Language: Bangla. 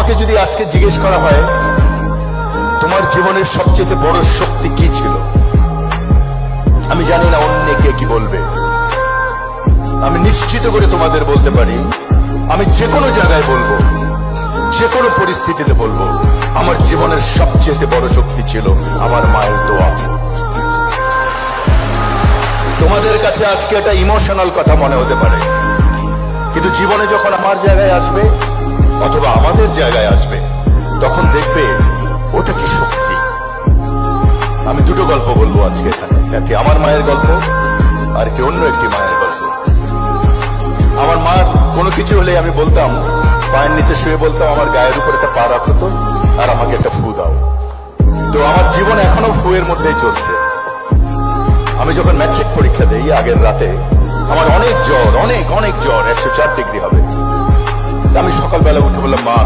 আমাকে যদি আজকে জিজ্ঞেস করা হয় তোমার জীবনের সবচেয়ে বড় শক্তি কি ছিল, আমি জানি না অন্য কে কি বলবে। আমি নিশ্চিত করে তোমাদের বলতে পারি, আমি যে কোনো জায়গায় বলবো, যে কোনো পরিস্থিতিতে বলবো, আমার জীবনের সবচেয়ে বড় শক্তি ছিল আমার মায়ের দোয়া। তোমাদের কাছে আজকে এটা ইমোশনাল কথা মনে হতে পারে, কিন্তু জীবনে যখন আমার জায়গায় আসবে অথবা আমাদের জায়গায় আসবে, তখন দেখবে ওটা কি শক্তি। আমি দুটো গল্প বলবো আজকে এখানে, একটি আমার মায়ের গল্প আর কি অন্য একটি মায়ের গল্প। আমার মার কোনো কিছু হলে আমি বলতাম, পায়ের নিচে শুয়ে বলতাম আমার গায়ের উপর একটা পা রাখো তো, আর আমাকে একটা ফু দাও। তো আমার জীবন এখনো ফুয়ের মধ্যেই চলছে। আমি যখন ম্যাট্রিক পরীক্ষা দেই আগের রাতে, আমার অনেক জ্বর, অনেক জ্বর, 104 ডিগ্রি হবে। আমি সকালবেলা উঠে বললাম, মা আমি